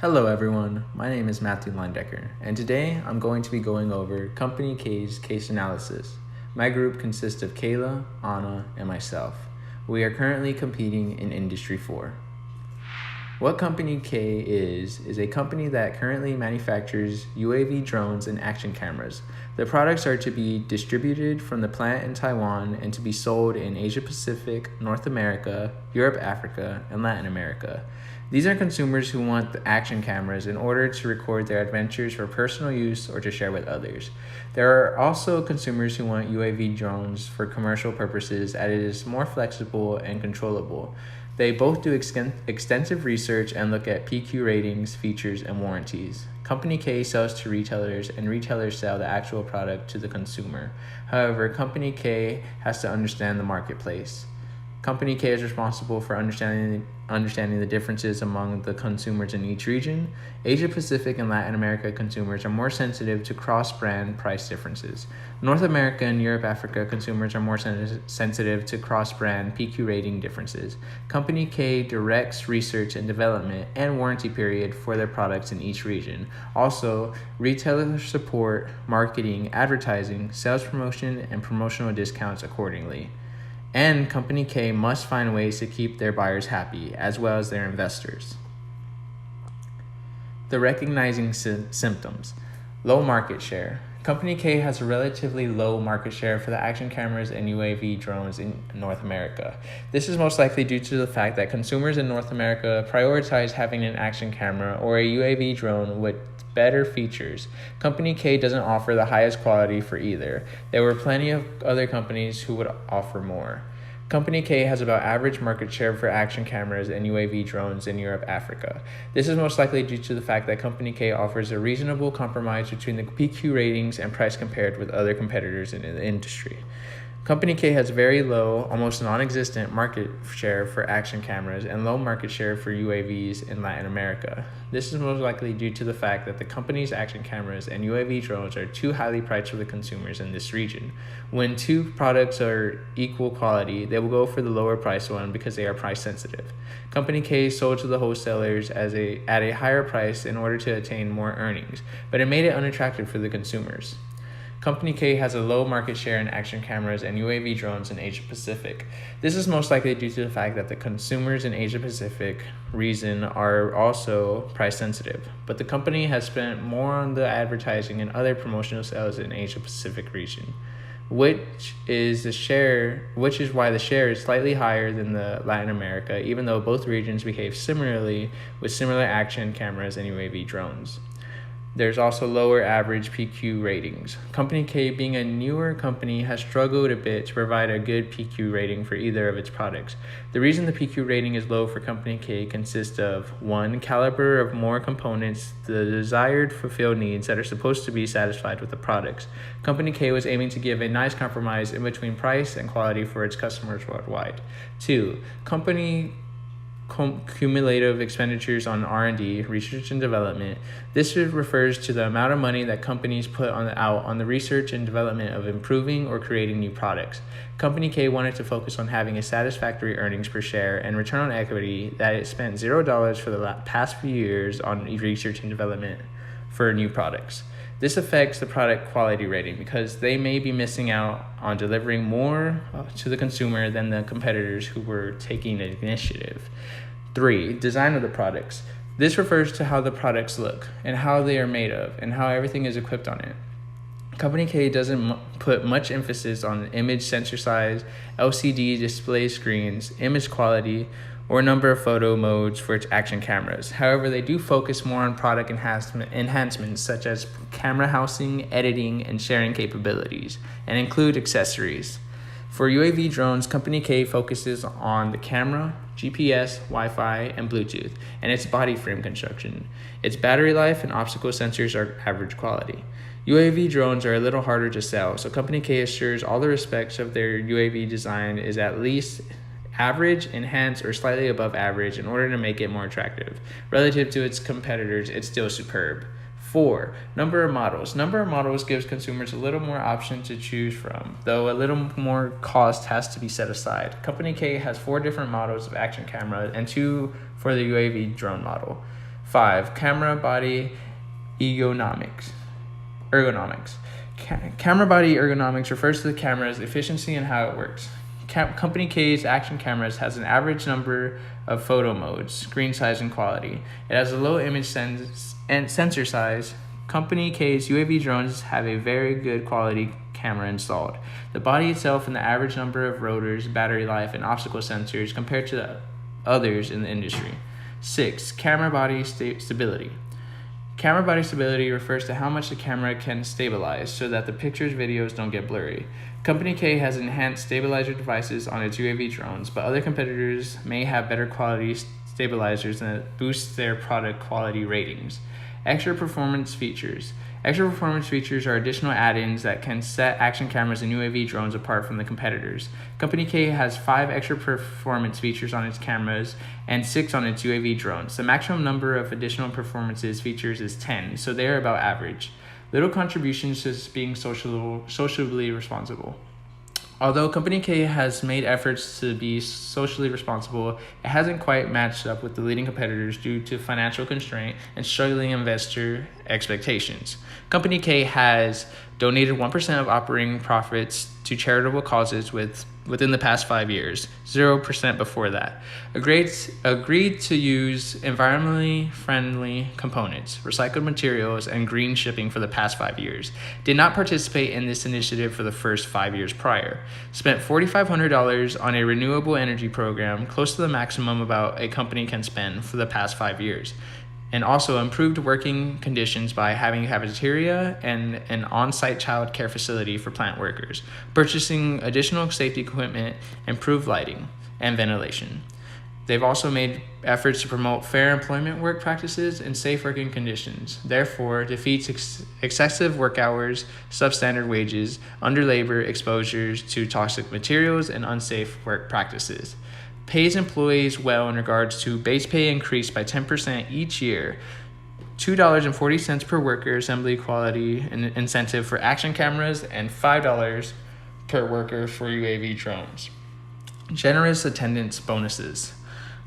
Hello everyone, my name is Matthew Lindecker, and today I'm going to be going over Company K's case analysis. My group consists of Kayla, Anna, and myself. We are currently competing in Industry 4. What Company K is a company that currently manufactures UAV drones and action cameras. The products are to be distributed from the plant in Taiwan and to be sold in Asia Pacific, North America, Europe, Africa, and Latin America. These are consumers who want the action cameras in order to record their adventures for personal use or to share with others. There are also consumers who want UAV drones for commercial purposes as it is more flexible and controllable. They both do extensive research and look at PQ ratings, features, and warranties. Company K sells to retailers, and retailers sell the actual product to the consumer. However, Company K has to understand the marketplace. Company K is responsible for understanding the differences among the consumers in each region. Asia Pacific and Latin America consumers are more sensitive to cross-brand price differences. North America and Europe Africa consumers are more sensitive to cross-brand PQ rating differences. Company K directs research and development and warranty period for their products in each region. Also, retailer support, marketing, advertising, sales promotion, and promotional discounts accordingly. And Company K must find ways to keep their buyers happy, as well as their investors. The recognizing symptoms. Low market share. Company K has a relatively low market share for the action cameras and UAV drones in North America. This is most likely due to the fact that consumers in North America prioritize having an action camera or a UAV drone with better features. Company K doesn't offer the highest quality for either. There were plenty of other companies who would offer more. Company K has about average market share for action cameras and UAV drones in Europe, Africa. This is most likely due to the fact that Company K offers a reasonable compromise between the PQ ratings and price compared with other competitors in the industry. Company K has very low, almost non-existent market share for action cameras and low market share for UAVs in Latin America. This is most likely due to the fact that the company's action cameras and UAV drones are too highly priced for the consumers in this region. When two products are equal quality, they will go for the lower priced one because they are price sensitive. Company K sold to the wholesalers at a higher price in order to attain more earnings, but it made it unattractive for the consumers. Company K has a low market share in action cameras and UAV drones in Asia Pacific. This is most likely due to the fact that the consumers in Asia Pacific region are also price sensitive, but the company has spent more on the advertising and other promotional sales in Asia Pacific region, which is why the share is slightly higher than the Latin America, even though both regions behave similarly with similar action cameras and UAV drones. There's also lower average PQ ratings. Company K, being a newer company, has struggled a bit to provide a good PQ rating for either of its products. The reason the PQ rating is low for Company K consists of 1. Caliber of more components, the desired fulfilled needs that are supposed to be satisfied with the products. Company K was aiming to give a nice compromise in between price and quality for its customers worldwide. 2. Company cumulative expenditures on R&D, research and development. This refers to the amount of money that companies put out on the research and development of improving or creating new products. Company K wanted to focus on having a satisfactory earnings per share and return on equity that it spent $0 for the past few years on research and development for new products. This affects the product quality rating because they may be missing out on delivering more to the consumer than the competitors who were taking the initiative. 3. Design of the products. This refers to how the products look and how they are made of and how everything is equipped on it. Company K doesn't put much emphasis on image sensor size, LCD display screens, image quality, or number of photo modes for its action cameras. However, they do focus more on product enhancements such as camera housing, editing, and sharing capabilities, and include accessories. For UAV drones, Company K focuses on the camera, GPS, Wi-Fi, and Bluetooth, and its body frame construction. Its battery life and optical sensors are average quality. UAV drones are a little harder to sell, so Company K assures all the respects of their UAV design is at least average, enhanced, or slightly above average in order to make it more attractive. Relative to its competitors, it's still superb. 4. Number of models. Number of models gives consumers a little more option to choose from, though a little more cost has to be set aside. Company K has 4 different models of action camera and 2 for the UAV drone model. 5. Camera body ergonomics. Camera body ergonomics refers to the camera's efficiency and how it works. Company K's action cameras has an average number of photo modes, screen size, and quality. It has a low image sensor size. Company K's UAV drones have a very good quality camera installed. The body itself and the average number of rotors, battery life, and obstacle sensors compared to the others in the industry. 6. Camera body stability. Camera body stability refers to how much the camera can stabilize so that the pictures, videos don't get blurry. Company K has enhanced stabilizer devices on its UAV drones, but other competitors may have better quality stabilizers that boost their product quality ratings. Extra performance features. Extra performance features are additional add-ins that can set action cameras and UAV drones apart from the competitors. Company K has 5 extra performance features on its cameras and 6 on its UAV drones. The maximum number of additional performances features is 10, so they are about average. Little contributions to being socially responsible. Although Company K has made efforts to be socially responsible, it hasn't quite matched up with the leading competitors due to financial constraint and struggling investor expectations. Company K has donated 1% of operating profits to charitable causes within the past 5 years, 0% before that. Agreed to use environmentally friendly components, recycled materials, and green shipping for the past 5 years. Did not participate in this initiative for the first 5 years prior. Spent $4,500 on a renewable energy program, close to the maximum about a company can spend for the past 5 years. And also improved working conditions by having a cafeteria and an on-site child care facility for plant workers, purchasing additional safety equipment, improved lighting, and ventilation. They've also made efforts to promote fair employment work practices and safe working conditions, therefore defeats excessive work hours, substandard wages, under labor exposures to toxic materials, and unsafe work practices. Pays employees well in regards to base pay increase by 10% each year, $2.40 per worker assembly quality incentive for action cameras, and $5 per worker for UAV drones. Generous attendance bonuses.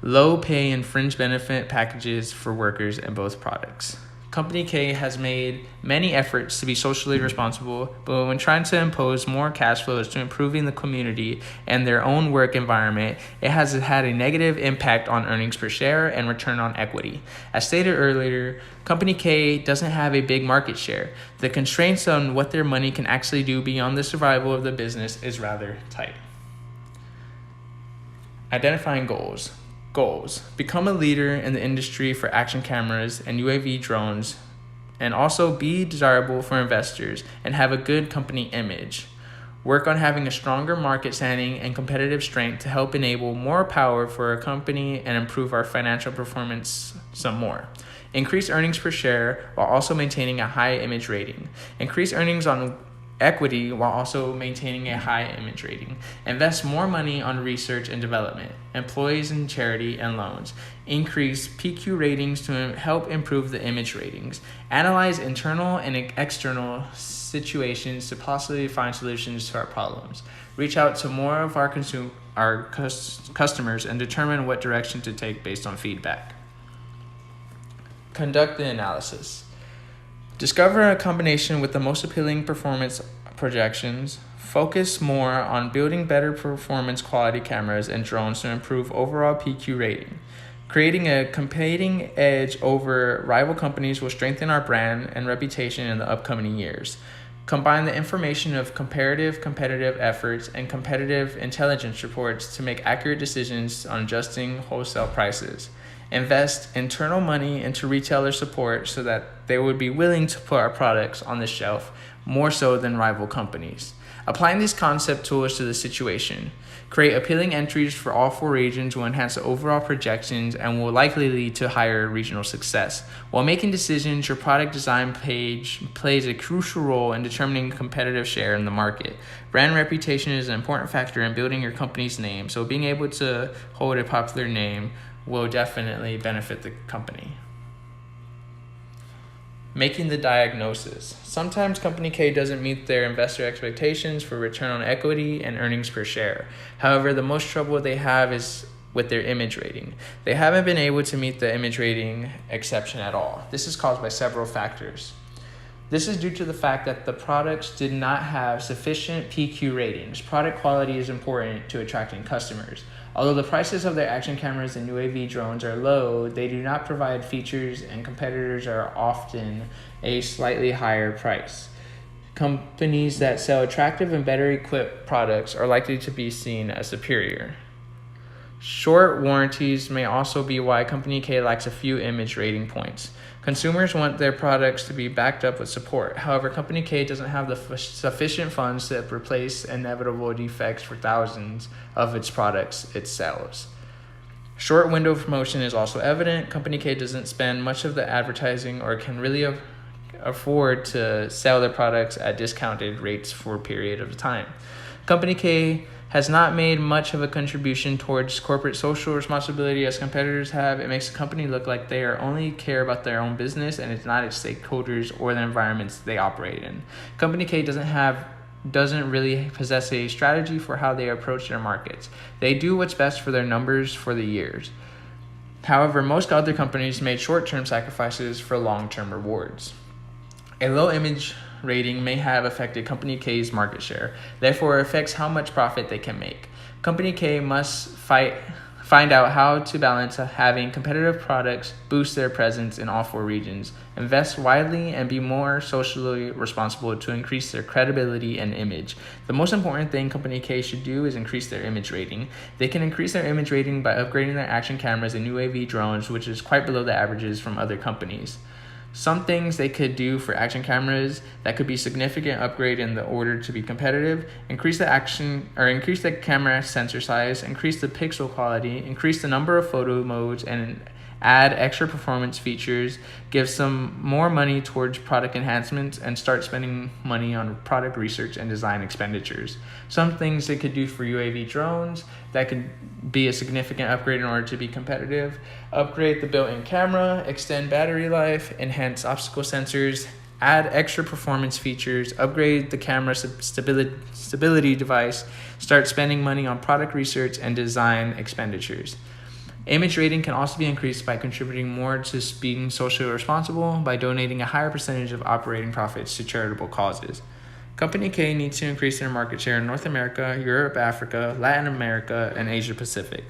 Low pay and fringe benefit packages for workers in both products. Company K has made many efforts to be socially responsible, but when trying to impose more cash flows to improving the community and their own work environment, it has had a negative impact on earnings per share and return on equity. As stated earlier, Company K doesn't have a big market share. The constraints on what their money can actually do beyond the survival of the business is rather tight. Identifying goals. Goals: become a leader in the industry for action cameras and UAV drones, and also be desirable for investors and have a good company image. Work on having a stronger market standing and competitive strength to help enable more power for our company and improve our financial performance some more. Increase earnings per share while also maintaining a high image rating. Increase earnings on equity while also maintaining a high image rating. Invest more money on research and development, employees in charity and loans. Increase PQ ratings to help improve the image ratings. Analyze internal and external situations to possibly find solutions to our problems. Reach out to more of our customers and determine what direction to take based on feedback. Conduct the analysis. Discover a combination with the most appealing performance projections. Focus more on building better performance quality cameras and drones to improve overall PQ rating. Creating a competing edge over rival companies will strengthen our brand and reputation in the upcoming years. Combine the information of competitive efforts and competitive intelligence reports to make accurate decisions on adjusting wholesale prices. Invest internal money into retailer support so that they would be willing to put our products on the shelf more so than rival companies. Applying these concept tools to the situation. Create appealing entries for all 4 regions will enhance the overall projections and will likely lead to higher regional success. While making decisions, your product design page plays a crucial role in determining competitive share in the market. Brand reputation is an important factor in building your company's name, so being able to hold a popular name will definitely benefit the company. Making the diagnosis. Sometimes Company K doesn't meet their investor expectations for return on equity and earnings per share. However, the most trouble they have is with their image rating. They haven't been able to meet the image rating exception at all. This is caused by several factors. This is due to the fact that the products did not have sufficient PQ ratings. Product quality is important to attracting customers. Although the prices of their action cameras and UAV drones are low, they do not provide features, and competitors are often a slightly higher price. Companies that sell attractive and better equipped products are likely to be seen as superior. Short warranties may also be why Company K lacks a few image rating points. Consumers want their products to be backed up with support. However, Company K doesn't have the sufficient funds to replace inevitable defects for thousands of its products it sells. Short window promotion is also evident. Company K doesn't spend much of the advertising or can really afford to sell their products at discounted rates for a period of time. Company K has not made much of a contribution towards corporate social responsibility as competitors have. It makes the company look like they only care about their own business and it's not its stakeholders or the environments they operate in. Company K doesn't really possess a strategy for how they approach their markets. They do what's best for their numbers for the years. However, most other companies made short-term sacrifices for long-term rewards. A low image rating may have affected Company K's market share, therefore it affects how much profit they can make. Company K must find out how to balance having competitive products, boost their presence in all 4 regions, invest widely, and be more socially responsible to increase their credibility and image. The most important thing Company K should do is increase their image rating. They can increase their image rating by upgrading their action cameras and UAV drones, which is quite below the averages from other companies. Some things they could do for action cameras that could be significant upgrade in the order to be competitive: increase the camera sensor size, increase the pixel quality, increase the number of photo modes, and add extra performance features, give some more money towards product enhancements, and start spending money on product research and design expenditures. Some things they could do for UAV drones that could be a significant upgrade in order to be competitive: upgrade the built-in camera, extend battery life, enhance obstacle sensors, add extra performance features, upgrade the camera stability device, start spending money on product research and design expenditures. Image rating can also be increased by contributing more to being socially responsible by donating a higher percentage of operating profits to charitable causes. Company K needs to increase their market share in North America, Europe, Africa, Latin America, and Asia Pacific.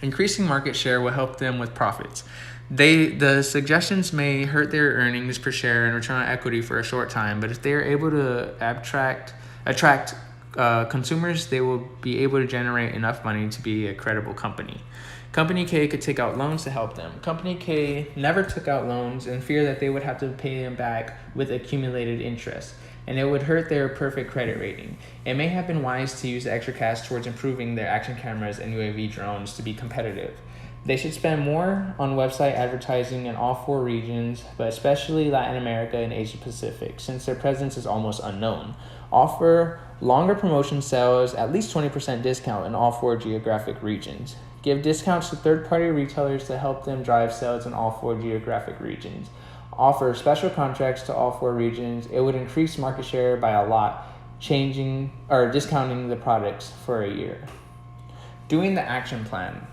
Increasing market share will help them with profits. The suggestions may hurt their earnings per share and return on equity for a short time, but if they are able to attract consumers, they will be able to generate enough money to be a credible company. Company K could take out loans to help them. Company K never took out loans in fear that they would have to pay them back with accumulated interest, and it would hurt their perfect credit rating. It may have been wise to use the extra cash towards improving their action cameras and UAV drones to be competitive. They should spend more on website advertising in all 4 regions, but especially Latin America and Asia Pacific, since their presence is almost unknown. Offer longer promotion sales, at least 20% discount in all 4 geographic regions. Give discounts to third-party retailers to help them drive sales in all 4 geographic regions. Offer special contracts to all 4 regions. It would increase market share by a lot, discounting the products for a year. Doing the action plan.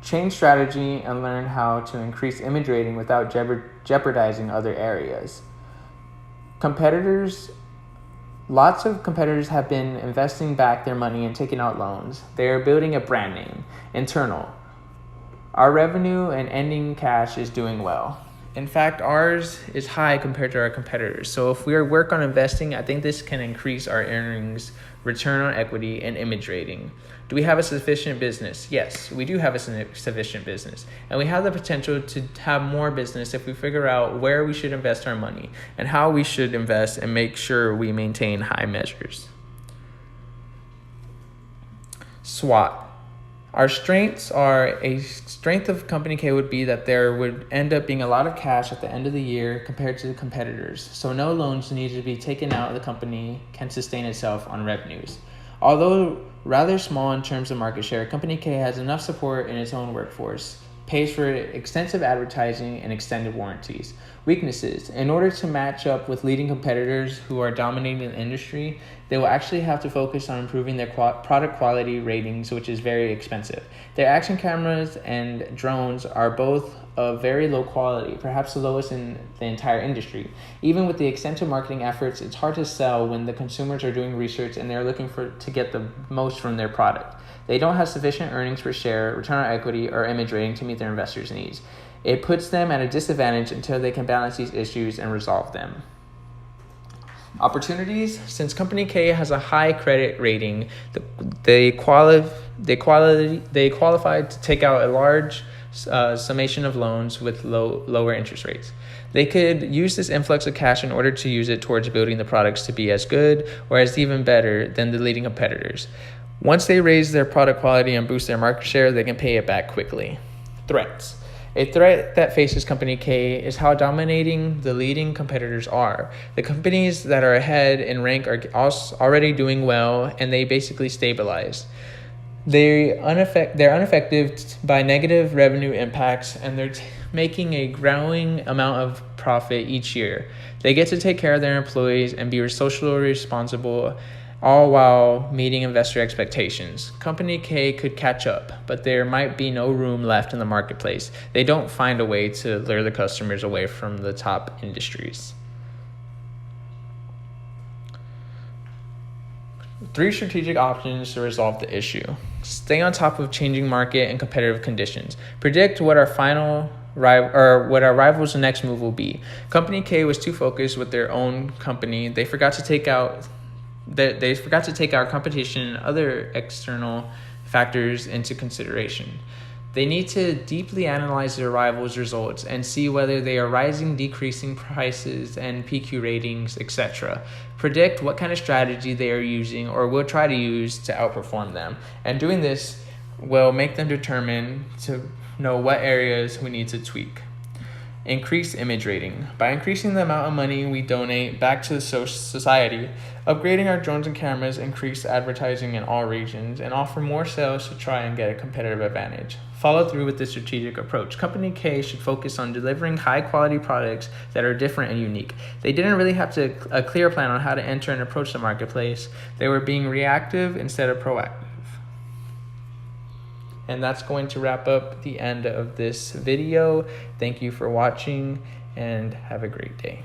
Change strategy and learn how to increase image rating without jeopardizing other areas. Lots of competitors have been investing back their money and taking out loans. They are building a brand name. Internal. Our revenue and ending cash is doing well. In fact, ours is high compared to our competitors. So if we work on investing, I think this can increase our earnings, return on equity, and image rating. Do we have a sufficient business? Yes, we do have a sufficient business. And we have the potential to have more business if we figure out where we should invest our money and how we should invest and make sure we maintain high measures. SWOT. Our strengths are: a strength of Company K would be that there would end up being a lot of cash at the end of the year compared to the competitors. So no loans need to be taken out. The company can sustain itself on revenues. Although rather small in terms of market share, Company K has enough support in its own workforce pays for extensive advertising and extended warranties. Weaknesses: in order to match up with leading competitors who are dominating the industry, they will actually have to focus on improving their product quality ratings, which is very expensive. Their action cameras and drones are both of very low quality, perhaps the lowest in the entire industry. Even with the extensive marketing efforts, it's hard to sell when the consumers are doing research and they're looking to get the most from their product. They don't have sufficient earnings per share, return on equity, or image rating to meet their investors' needs. It puts them at a disadvantage until they can balance these issues and resolve them. Opportunities: since Company K has a high credit rating, they qualified to take out a large summation of loans with lower interest rates. They could use this influx of cash in order to use it towards building the products to be as good or as even better than the leading competitors. Once they raise their product quality and boost their market share, they can pay it back quickly. Threats: a threat that faces Company K is how dominating the leading competitors are. The companies that are ahead in rank are already doing well, and they basically stabilize. They're unaffected by negative revenue impacts, and they're making a growing amount of profit each year. They get to take care of their employees and be socially responsible, all while meeting investor expectations. Company K could catch up, but there might be no room left in the marketplace. They don't find a way to lure the customers away from the top industries. 3 strategic options to resolve the issue. Stay on top of changing market and competitive conditions. Predict what our rivals' next move will be. Company K was too focused with their own company. They forgot to take our competition and other external factors into consideration. They need to deeply analyze their rivals' results and see whether they are rising, decreasing prices and PQ ratings, etc. Predict what kind of strategy they are using or will try to use to outperform them. And doing this will make them determine to know what areas we need to tweak. Increase image rating. By increasing the amount of money we donate back to society, upgrading our drones and cameras, increase advertising in all regions, and offer more sales to try and get a competitive advantage. Follow through with this strategic approach. Company K should focus on delivering high-quality products that are different and unique. They didn't really have a clear plan on how to enter and approach the marketplace. They were being reactive instead of proactive. And that's going to wrap up the end of this video. Thank you for watching and have a great day.